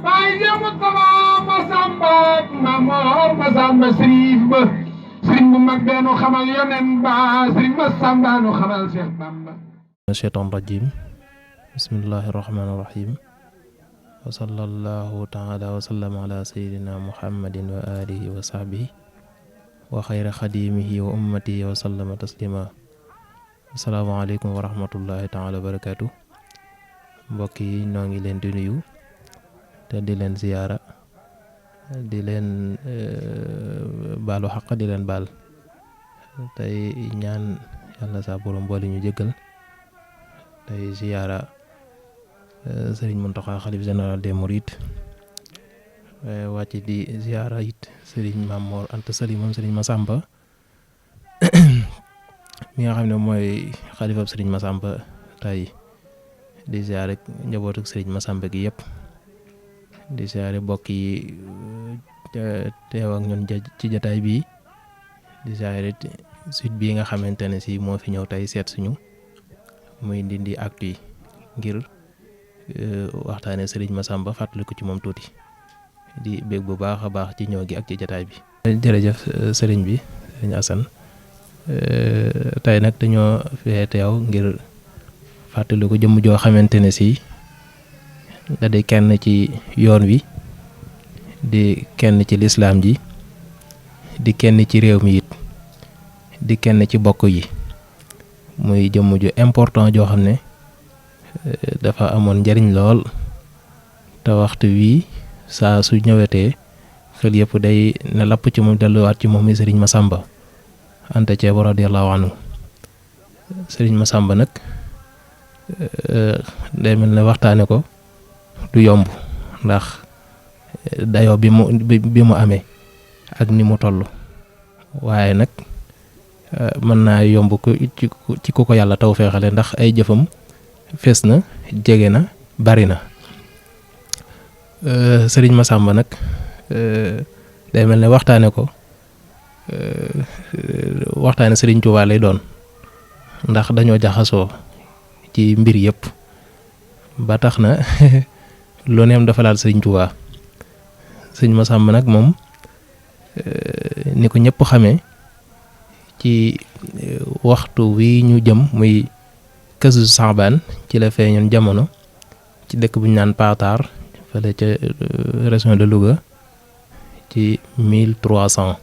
Baay Mustafaa Masamba Mamor Masamba Sëriñ ba sëriñ bu mag beenu xamal yonen ba sëriñ Masamba nu xamal Seex Bamba. Shaytaan rajim. Bismillahi rahmaani rahim. Wa sallallahu taala wa sallam ala sayyidina Muhammadin wa alihi wa sahbihi wa xayra xadimihi wa ummatihi wa sallama taslima. Assalaamu aleykum wa rahmatullahi taala wa barakatuh. Mbokk yi noo ngi leen di nuyu te di leen ziyaara di leen baalu xaq di leen baal tey ñaan yàlla saa borom boole ñu jéggal tey ziyaara sëriñ Muntaxa xalif général des mourides wàcc di ziyaara it sëriñ Mamor Anta Sali moom sëriñ Masamba mi nga xam ne mooy xalifab sëriñ Masamba tey di ziyaare njabootu sëriñ Masamba gi yëpp di ziyaare mbokk yi teew ak ñun ci jotaay bii di ziyaare suite bii nga xamante ne si moo fi ñëw tey seet suñu muy Ndindy Actu ngir waxtaane sëriñ Masamba fàttaliku ci moom tuuti di bég bu baax a baax ci ñëw gi ak ci jotaay bi. jërëjëf sëriñ bi sëriñ Assane tey nag dañoo fee teew ngir fàttaliku jëmm joo xamante ne si da di kenn ci yoon wi di kenn ci lislaam ji di kenn ci réew mi it di kenn ci bokk yi muy jëmm ju important joo xam ne dafa amoon njariñ lool te waxtu wii saa su ñëwetee xel yëpp day ne lapp ci moom delluwaat ci moom mi sëriñ Masamba Anta Ceebo radiyallahu anhu. sëriñ Masamba nag day mel ne waxtaane ko du yomb ndax dayoo bi mu amee ak ni mu toll waaye nag mën naa yomb ko ci ku ko yàlla taw feexale ndax ay jëfam fees na jege na bari na. sëriñ Masamba nag day mel ne waxtaane ko waxtaane sëriñ Tuubaa lay doon ndax dañoo jaxasoo ci mbir yëpp ba tax na lu neem dafa laal sëriñ Tuubaa. sëriñ Masamba nag moom ni ko ñëpp xamee ci waxtu wi ñu jëm muy Kazu Saabaan ci la feeñoon jamono ci dëkk bu ñu naan Paatar fële ca région de Louga ci 1300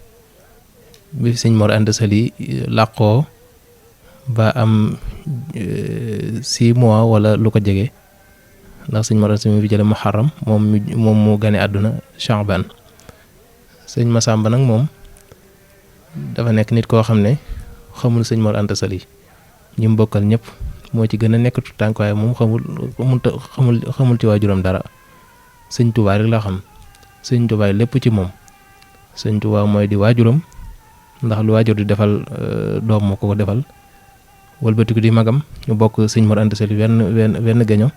bi sëñ Mor Anta Sali làqoo ba am 6 mois wala lu ko jege ndax sëñ Mor Anta Sali mi fi jële Muharram moom mu gane àdduna Shaaban. sëñ Masamba nag moom dafa nekk nit koo xam ne xamul sëñ Mor Anta Sali ñi mu bokkal ñëpp moo ci gën a nekk tànk waaye moom xamul ci waajuram dara sëñ Tuubaa rek la xam sëñ Tuubaa lépp ci moom sëñ Tuubaa mooy di waajuram ndax lu waajur di defal doom moo ko defal wëlbatiku di magam ñu bokk sëñ Mor Anta Sali wenn gaño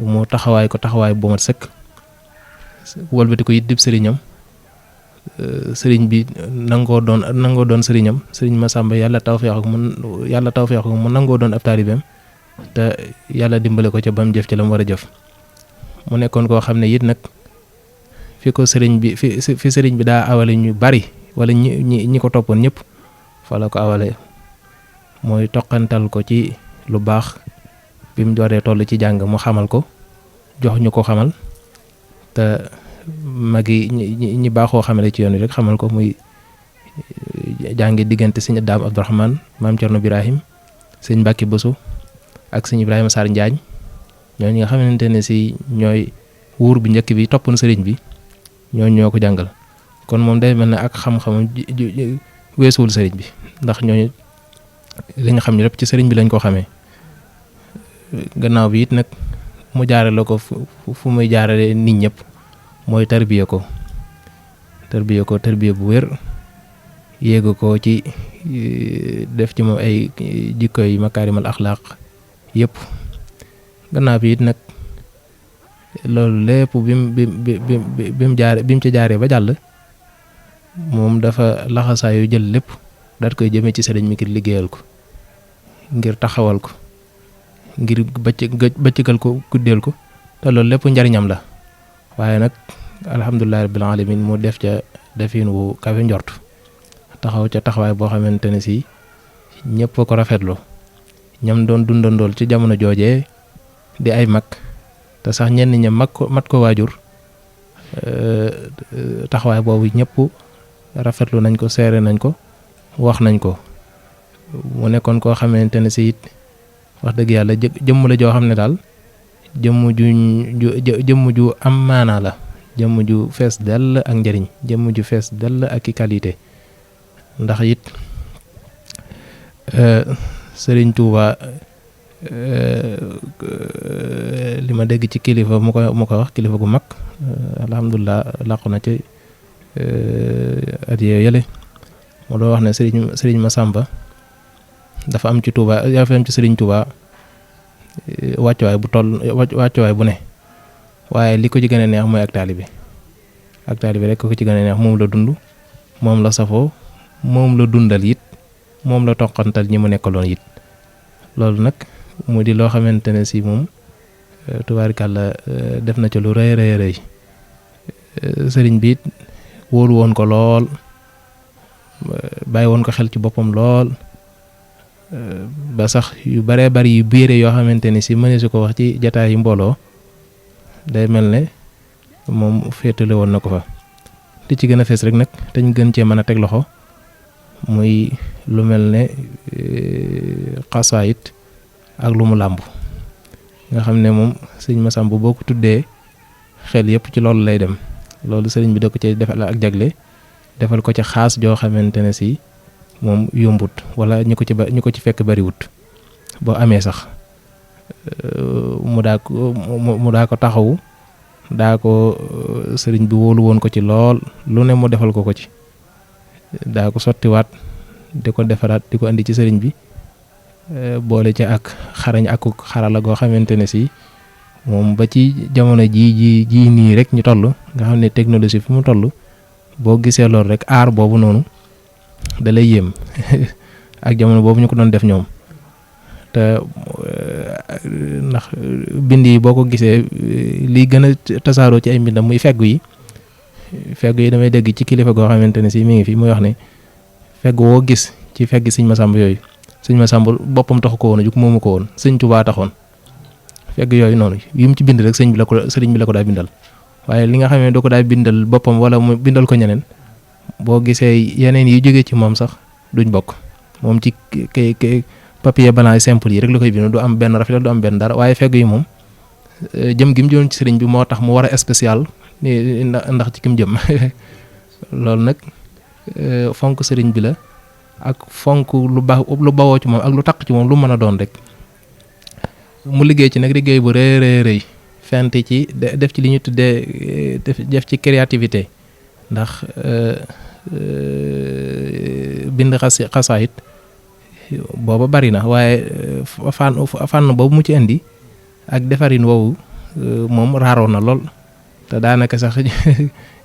mu taxawaay bu mat sëkk wëlbatiku it dib sëriñam sëriñ bi nangoo doon sëriñam sëriñ Masamba yàlla tawfeex ko mu nangoo doon ab taalibeem te yàlla dimbale ko ca bam jëf ci la mu war a jëf. mu nekkoon koo xam ne it nag fi sëriñ bi daa awale ñu bari wala ñi ko toppoon ñëpp fa la ko awale mooy toqantal ko ci lu baax bi mu dooree toll ci jàng mu xamal ko jox ñu ko xamal te mag yi ñi baaxoo xamale ci yoon wi rek xamal ko muy jàngi diggante sëñ Daam Abdourahmane maam Cerno Birahim sëñ Mbàkke Buso ak sëñ Ibrahima Sarr Njaañ ñooñu nga xamante ne si ñooy wuur bu njëkk bi toppoon sëriñ bi ñoo ko jàngal kon moom day mel ne ak xam-xamam weesuwul sëriñ bi ndax ñooñu li nga xam ne lépp ci sëriñ bi lañ ko xamee gannaaw bi it nag mu jaare la ko fu muy jaarale nit ñëpp mooy tarbiya bu wér yéegu ko ci def ci moom ay jikko yi makaarimal axlaaq yëpp gannaaw bi it nag loolu lépp bi mu ci jaaree ba jàll moom dafa laxasaayu jël lépp daat koy jëmee ci sëriñ mi ngir liggéeyal ko ngir taxawal ko ngir bëccëgal ko guddeel ko te loolu lépp njariñam la waaye nag alhamdulillahi rabbil alamin mu def ca defin wu kawe njort taxaw ca taxawaay boo xamante ne si ñëpp ko rafetlu ñam doon dundandool ci jamono joojee di ay mag te sax ñenn ña mat ko waajur taxawaay boobu ñëpp rafetlu nañ ko seere nañ ko wax nañ ko mu nekkoon koo xamante ne si it wax dëgg yàlla jëmm la joo xam ne daal jëmm ju am maanaa la jëmm ju fees dell ak njëriñ jëmm ju fees dell ak i qualité ndax it Sëriñ Tuuba li ma dégg ci kilifa mu ko wax kilifa gu mag alhamdulilah làqu na ci at yële moo doon wax ne Sëriñ Masamba dafa am ci Tuuba dafa am ci Sëriñ Tuuba wàccuwaay bu ne waaye li ko ci gën a neex mooy ak taalibe rek ko ci gën a neex moom la dund moom la safoo moom la dundal it moom la toqantal ñi mu nekkaloon it loolu nag mu di loo xamante ne si moom tubaarikàlla def na ci lu rëy rëy sëriñ bi it wóolu woon ko lool bàyyi woon ko xel ci boppam lool ba sax yu baree bari yu biire yoo xamante ni si mëne su ko wax ci jataay yi mbooloo day mel ne moom féetale woon na ko fa li ci gën a fees rek nag te ñu gën cee mën a teg loxo muy lu mel ne xasaayit ak lu mu làmb nga xam ne moom sëñ Masamba boo ko tuddee xel yëpp ci loolu lay dem loolu sëriñ bi da ko ci defal ak jagle defal ko ci xaas joo xamante ne si moom yombut wala ñu ko ci fekk bariwut boo amee sax mu daa ko taxawu daa ko sëriñ bi wóolu woon ko ci lool lu ne mu defal ko ci daa ko sottiwaat di ko defaraat di ko andi ci sëriñ bi boole ci ak xarañ ak xarala goo xamante ne si moom ba ci jamono ji nii rek ñu toll nga xam ne technologie fi mu toll boo gisee loolu rek aar boobu noonu da lay yéem ak jamono boobu ñu ko doon def ñoom te ndax bind yi boo ko gisee liy gën a tasaaroo ci ay mbindam muy feggu yi damay dégg ci kilifa goo xamante ne si mi ngi fi muy wax ne feggu woo gis ci feggi sëñ Masamba yooyu sëñ Masamba boppam taxu ko woon a jug moomu ko woon sëñ Tuubaa taxoon fegg yooyu noonu yi mu ci bind rek sëriñ bi la ko daa bindal waaye li nga xam ne doo ko daa bindal boppam wala mu bindal ko ñeneen boo gisee yeneen yi jógee ci moom sax duñ bokk moom ci papier blanc simple yi rek la koy bind du am benn rafet du am benn dara waaye fegg yi moom jëm gi mu jëm ci sëriñ bi moo tax mu war a spécial ndax ci kim jëm loolu nag fonk sëriñ bi la ak fonk lu bawoo ci moom ak lu taq ci moom lu mën a doon rek mu liggéey ci nag liggéey bu rëy fent ci def ci li ñu tuddee def ci créativité ndax bind xasaayit booba bari na waaye fànn boobu mu ci indi ak defarin woowu moom raaroon na lool te daanaka sax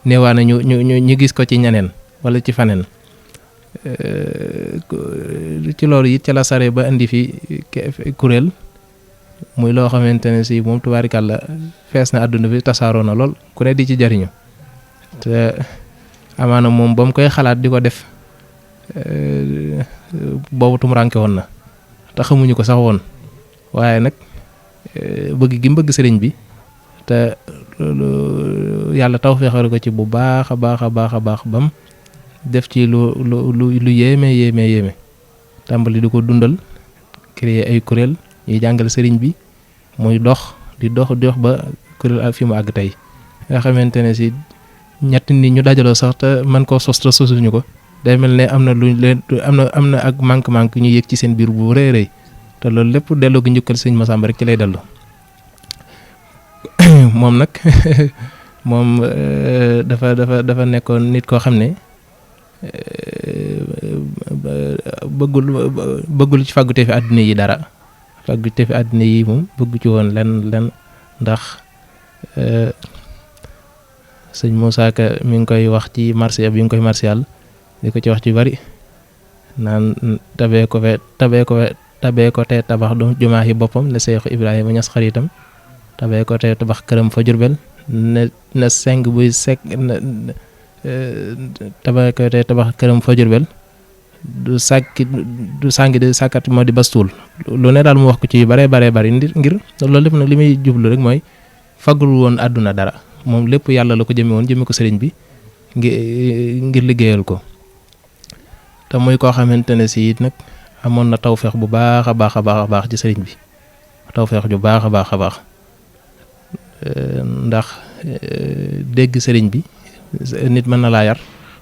neewaa na ñu gis ko ci ñeneen wala ci faneen ci loolu it ca la sare ba indi fi kuréel muy loo xamante ne si moom tubaarikàlla fees na àdduna bi tasaaroo na lool ku ne di ci jariñu te amaana moom ba mu koy xalaat di ko def boobu tumuraanke woon na te xamuñu ko sax woon waaye nag bëgg gi mu bëgg sëriñ bi te yàlla taw feexal ko ci bu baax a baax bam def ci lu yéeme tàmbali di ko dundal créer ay kuréel ñuy jàngal sëriñ bi muy dox ba kuréel ak fi mu àgg tey nga xamante ne si ñetti nit ñu dajaloo sax te man koo sos te sosuñu ko day mel ne am na lu leen am na ak manque ñu yëg ci seen biir bu rëy te loolu lépp delloo gi njukkal sëñ Masamba rek ci lay dellu moom nag moom dafa nekkoon nit koo xam ne bëggul ci fàggute fi àdduna yi dara fàggute fi àdduna yi moom bëggu ci woon len ndax sëñ Moussa Ka mi ngi koy wax ci marché bi ngi koy martial di ko ci wax ci bari naan tabee ko te tabax du jumaa yi boppam la Seexu Ibrahima Ñas xaritam tabee ko te tabax këram fa Jurbel na seng buy sekk tabax këram fa Jurbel du sàngi di sàkkat moo di bastuul lu ne daal mu wax ko ci bare bari ngir loolu lépp nag li muy jublu rek mooy faggul woon àdduna dara moom lépp yàlla la ko jëme woon jëme ko sëriñ bi ngir liggéeyal ko te muy koo xamante ne si it nag amoon na tawfeex bu baax a baax ci sëriñ bi tawfeex ju baax a baax ndax dégg sëriñ bi nit mën na laa yar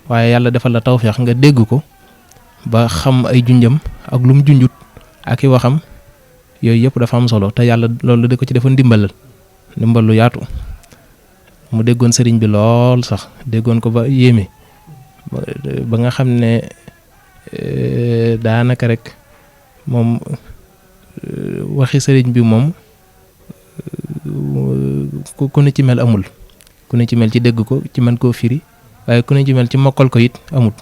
waaye yàlla defal la tawfeex nga dégg ko ba xam ay junjam ak lu mu junjut ak i waxam yooyu yëpp dafa am solo te yàlla loolu da ko ci defa ndimbal lu yaatu mu déggoon sëriñ bi lool sax déggoon ko ba yéeme ba nga xam ne daanaka rek moom waxi sëriñ bi moom ku ne ci mel amul ku ne ci mel ci dégg ko ci mën koo firi waaye ku ne ci mel ci mokkal ko it amul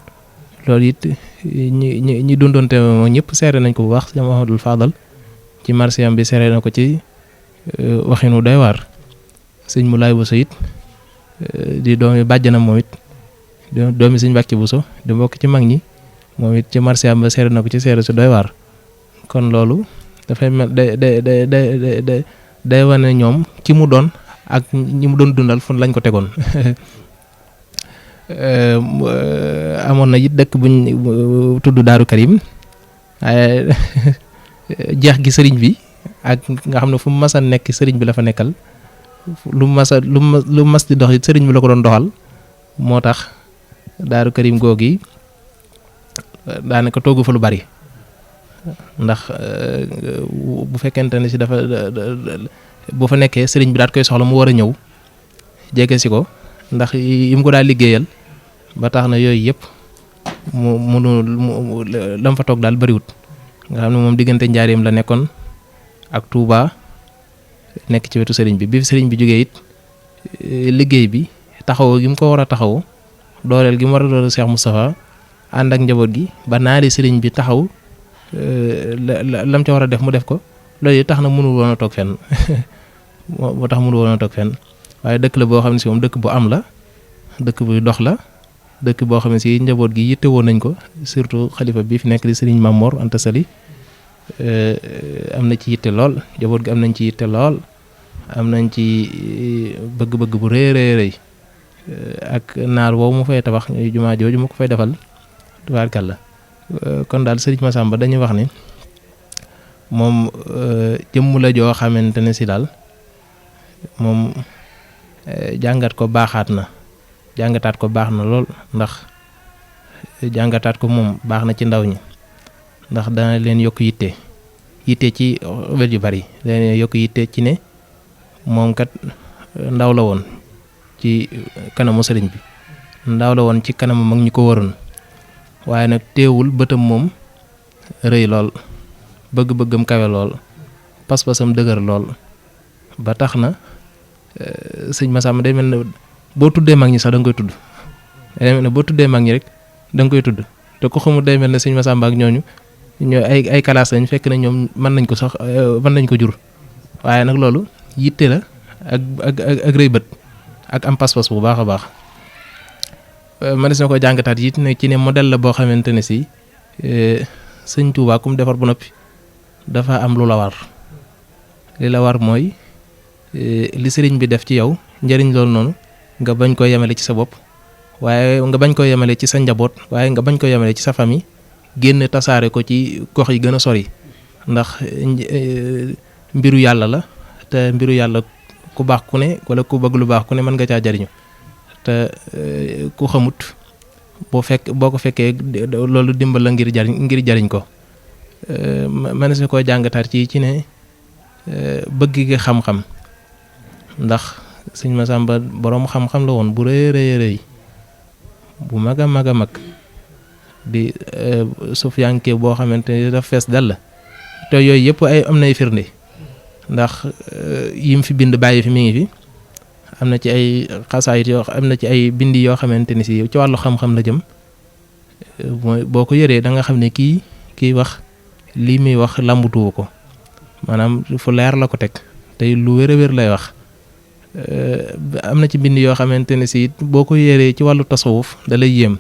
loolu it ñi dundoonte moom ñëpp seere nañ ko bu baax Cheikh Mouhamadul Fadal ci marsiyam bi seere na ko ci waxinu doy waar sëñ mu laay Bousso it di doomi bàjjanam moom it doomi sëñ Mbàkke Bousso di mbokk ci mag ñi moom it ci marsiyam ba seere na ko ci seere su doy waar kon loolu dafay mel day wane ñoom ci mu doon ak ñi mu doon dundal fun lañ ko tegoon amoon na it dëkk buñ tudd Daaru Karim waaye jeex gi sëriñ bi ak nga xam ne fu mu mas a nekk sëriñ bi la fa nekkal lu mas di dox it sëriñ bi la ko doon doxal moo tax Daaru Karim googi daanaka toggu fa lu bari ndax bu fekkente ne si dafa bu fa nekkee sëriñ bi daat koy soxla mu war a ñëw jege si ko ndax yi mu ko daal liggéeyal ba tax na yooyu yëpp mu lam fa toog daal bariwut nga xam ne moom diggante njaareem la nekkoon ak Touba nekk ci wetu sëriñ bi sëriñ bi jógee it liggéey bi taxawoo gi mu ko war a taxaw dooleel gi mu war a dooleel Cheikh Moustapha ànd ak njaboot gi ba naari sëriñ bi taxaw lam ca war a def mu def ko loolu yi tax na mënul woon a toog fenn moo tax mënul woon a toog fenn waaye dëkk la boo xam ne si moom dëkk bu am la dëkk buy dox la dëkk boo xam ne si njaboot gi yitte woon nañ ko surtout xalifa bi fi nekk di sëriñ Mamor Anta Sali am na ci yitte lool njaboot gi am nañ ci yitte lool am nañ ci bëgg-bëgg bu rëy ak naar woowu mu fay tabax jumaa jooju mu ko fay defal tubaarkàlla kon daal sëriñ Massamba dañuy wax ni moom jëmm la joo xamante ne si daal moom jàngat ko baaxaat na jàngataat ko baax na lool ndax jàngataat ko moom baax na ci ndaw ñi ndax dana leen yokk yitte ci wet yu bari dana leen yokk yitte ci ne moom kat ndaw la woon ci kanamu sëriñ bi ndaw la woon ci kanamu mag ñi ko waroon waaye nag teewul bëtam moom rëy lool bëgg-bëggam kawe lool pas-pasam dëgër lool ba tax na sëñ Massamba day mel ne boo tuddee mag ñi sax da nga koy tudd day mel ne boo tuddee mag ñi rek da nga koy tudd te ku xamul day mel ne sëñ Massamba ak ñooñu ay kalaas lañ fekk na ñoom mën nañ ko sax mën nañ ko jur waaye nag loolu yitte la ak rëy bët ak am pas-pas bu baax a baax mënees na ko jàngataat it ne ci ne modèle la boo xamante ne si sëñ Tuubaa kum defar bu noppi dafa am lu la war li la war mooy li sëriñ bi def ci yow njëriñ loolu noonu nga bañ ko yemale ci sa bopp waaye nga bañ ko yemale ci sa njaboot waaye nga bañ ko yemale ci sa famille génn tasaare ko ci gox yi gën a sori ndax mbiru yàlla la te mbiru yàlla ku baax ku ne wala ku bëgg lu baax ku ne mën nga caa jariñu te ku xamut boo ko fekkee loolu dimbal la ngir jariñ ko mën na koo jàngataat ci ne bëgg gi xam-xam ndax sëñ Massamba boroom xam-xam la woon bu rëy bu mag a mag di sufiyanke boo xamante ni daf fees dal la te yooyu yëpp ay am nay firnde ndax yim fi bind bàyyi fi mi ngi fi am na ci ay xasaayit am na ci ay bindi yoo xamante ni si ci wàllu xam-xam la jëm mooy boo ko yëree da nga xam ne kii wax lii muy wax làmbutuwu ko maanaam fu leer la ko teg tey lu wér a wér lay wax am na ci bind yoo xamante ne si boo ko yéree ci wàllu tasawuf da lay yéem.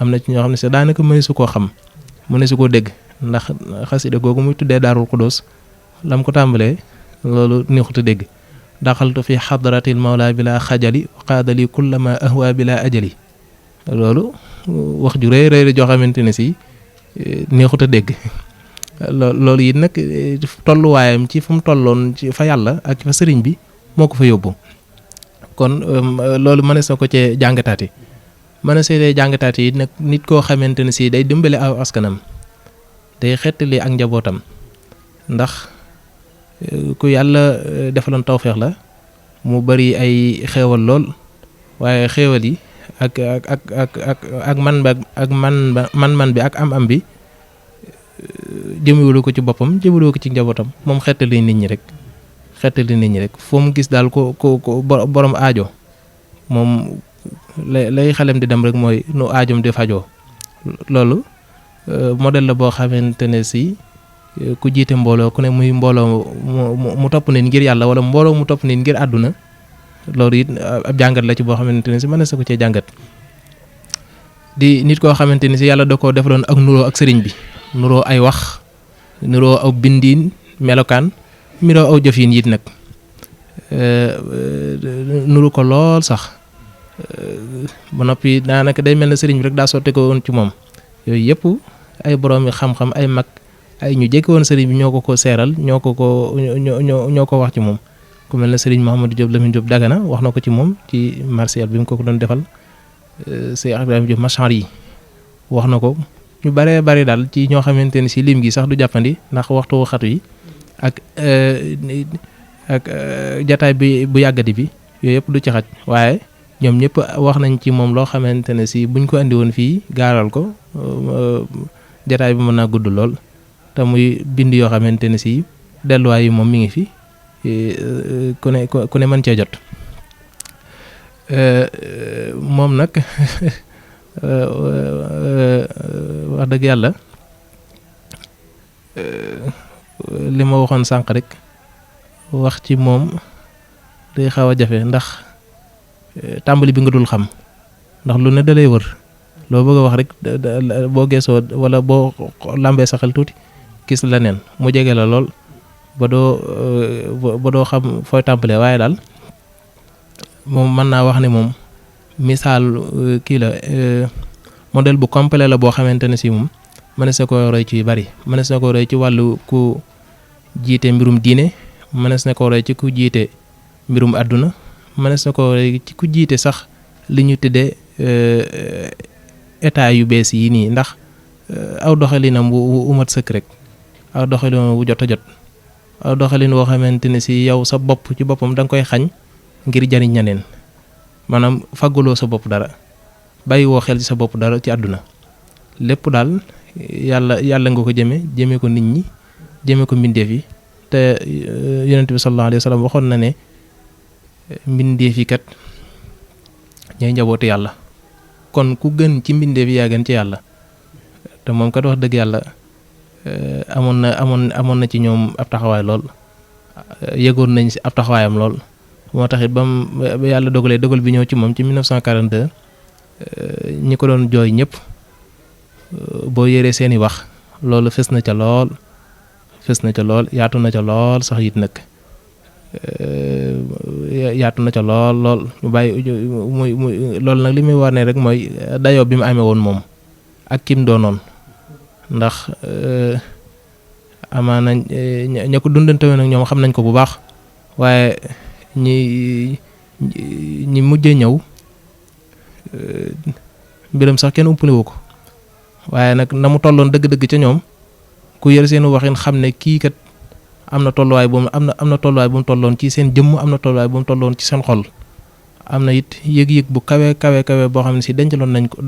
am na ci ñoo xam ne si daanaka mëne su koo xam mëne su koo dégg ndax xasida googu muy tuddee daarul xudóos lam ko tàmbalee loolu neexut a dégg. daxaltu fi xadratil mawla bila xajali qaadali kullama ahwa bila ajali loolu wax ju rëy rëy joo xamante ne si neexut a dégg. loolu it nag tolluwaayam ci fu mu tolloon ci fa yàlla ak fa sëriñ bi moo ko fa yóbbu. kon loolu mënees na ko cee jàngataati mënees na cee jàngataati it nag nit koo xamante ne si day dimbale aw askanam day xettali ak njabootam ndax ku yàlla defaloon tawféex la mu bari ay xéewal lool waaye xéewal yi ak man bi ak am bi jëmewulu ko ci boppam jëmewulu ko ci njabootam moom xettali nit ñi rek foo mu gis daal ko borom aajo moom lay xalem di dem rek mooy nu aajom di fajoo. loolu modèle la boo xamante ne si ku jiite mbooloo ku ne muy mbooloo mu topp nit ngir yàlla wala mbooloo mu topp nit ngir àdduna loolu it ab jàngat la ci boo xamante ne si mën na sa ko cee jàngat. di nit koo xamante ni si yàlla da koo defaloon ak nuroo ak sëriñ bi nuroo ay wax nuroo aw bindiin melokaan miroo aw jëfin yit nag nuru ko lool sax ba noppi daanaka day mel na sëriñ bi rek daa sotte ko woon ci moom. yooyu yëpp ay borom yi xam-xam ay mag ay ñu jekki woon sëriñ bi ñoo ko seeral ñoo ko wax ci moom ku mel na sëriñ Mouhamadou Diop Lamine Diop Dagana wax na ko ci moom ci martial bi mu ko doon defal. Cheikh Ibrahima Diop Machar yi wax na ko ñu baree bari daal ci ñoo xamante ne si lim gi sax du jàppandi ndax waxtu xatu yi ak jataay bi bu yàggati bi yooyu yëpp du ci xaj waaye ñoom ñëpp wax nañ ci moom loo xamante ne si buñ ko andi woon fii gaaral ko jataay bi mën naa gudd lool te muy bind yoo xamante ne si delluwaay yi moom mi ngi fi ku ne mën cee jot. moom nag wax dëgg yàlla li ma waxoon sànq rek wax ci moom day xaw a jafe ndax tàmbali bi nga dul xam ndax lu ne dalay wër loo bëgg a wax rek boo geesoo wala boo làmbee sa xel tuuti gis la neen mu jege la lool ba doo xam fooy tàmbalee waaye daal moom mën naa wax ne moom misaal kii la modèle bu complet la boo xamante ne si moom mënees na ko roy ci yu bari mënees na ko roy ci wàllu ku jiite mbirum diine mënees na ko roy ci ku jiite mbirum àdduna mënees na ko roy ci ku jiite sax li ñu tuddee état yu bees yi nii ndax aw doxalinam wu mat sëkk rek aw doxalin wu jot a jot aw doxalin woo xamante ne si yow sa bopp ci boppam da nga koy xañ ngir jariñ ñaneen maanaam fagguloo sa bopp dara bàyyi woo xel ci sa bopp dara ci àdduna lépp daal yàlla nga ko jëme ko nit ñi jëme ko mbindeef yi te yonent bi sallallahu alayhi wa sallam waxoon na ne mbindeef yi kat ñooy njabootu yàlla kon ku gën ci mbindeef yi yaa gën ci yàlla te moom kat wax dëgg yàlla amoon na ci ñoom ab taxawaay lool yëgoon nañ ci ab taxawaayam lool moo tax it ba yàlla dogal bi ñëw ci moom ci 1942 ñi ko doon jooy ñëpp boo yéree seeni wax loolu fës na ca lool yaatu na ca lool sax it nag yaatu na ca lool ñu bàyyi muy loolu nag li muy war ne rek mooy dayoo bi mu amee woon moom ak kim doonoon ndax amaana ña ko dundante woon ak ñoom xam nañ ko bu baax waaye ñi mujjee ñëw mbiram sax kenn umpale wu ko waaye nag na mu tolloon dëgg-dëgg ca ñoom ku yër seen waxin xam ne kii kat am na tolluwaay bu mu tolloon ci seen jëmm am na tolluwaay bu mu tolloon ci seen xol am na it yëg-yëg bu kawe boo xam ne si dencaloon nañ ko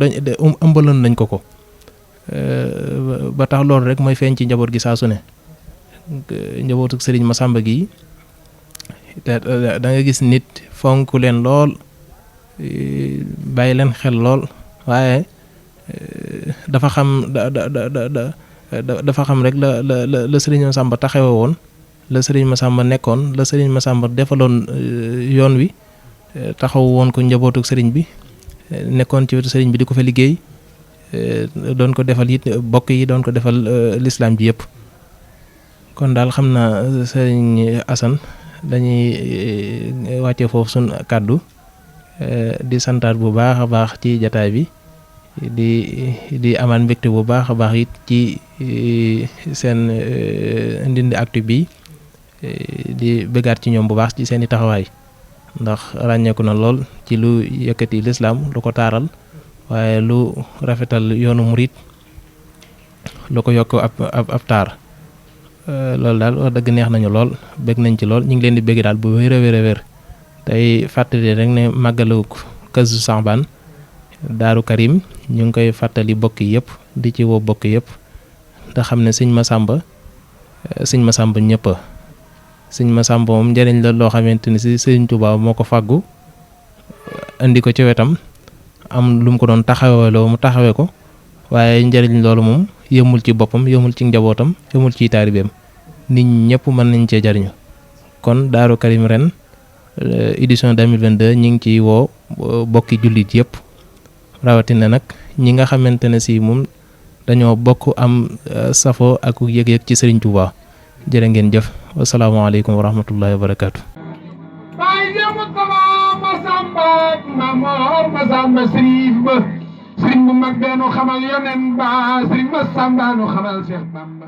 ëmbaloon nañ ko ba tax loolu rek mooy feeñ ci njaboot gi saa su ne njabootu sëriñ Massamba gi da nga gis nit fonk leen lool bàyyi leen xel lool waaye dafa xam dafa xam rek la sëriñ Massamba taxawe woon la sëriñ Massamba nekkoon la sëriñ Massamba defaloon yoon wi taxaw woon ko njabootuk sëriñ bi nekkoon ci wetu sëriñ bi di ko fa liggéey doon ko defal it bokk yi doon ko defal lislaam ji yëpp. kon daal xam naa sëriñ Assane dañuy wàcce foofu sun kàddu di santaat bu baax a baax ci jataay bi di amaat mbégte bu baax a baax it ci seen Ndindy Actu bi di bëggaat ci ñoom bu baax ci seeni taxawaay ndax ràññeeku na lool ci lu yëkkati lislaam lu ko taaral waaye lu rafetal yoonu murit lu ko yokk ab taar loolu daal wax dëgg neex nañu lool bëgg nañ ci lool ñu ngi leen di bëgg daal bu wér a wér tey fàttali rek ne màggalu Kazu Saxbaan Daaru Karim ñu ngi koy fàttali bokk yëpp di ci woo bokk yëpp te xam ne sëñ Massamba ñëpp sëñ Massamba moom njëriñ la loo xamante ni si sëriñ Tuubaa moo ko fàggu indi ko ci wetam am lu mu ko doon taxaweloo mu taxawee ko waaye njëriñ loolu moom yëmul ci boppam yëmul ci njabootam yëmul ci taalibeem nit ñëpp mën nañ cee jariñu kon Daaru Karim ren édition 2022 ñi ngi ciy woo bokki jullit yëpp rawatina nag ñi nga xamante ne si moom dañoo bokk am safo ak yëg-yëg ci Serigne Touba jërë ngeen jëf wasalaamaaleykum wa rahmatullahi wa barakaatu. Baay Mustafa Massamba Mamor Massamba Sërif ba sëriñ bu mag beenu xamal yonen ba sëriñ Massamba nu xamal Cheikh Bamba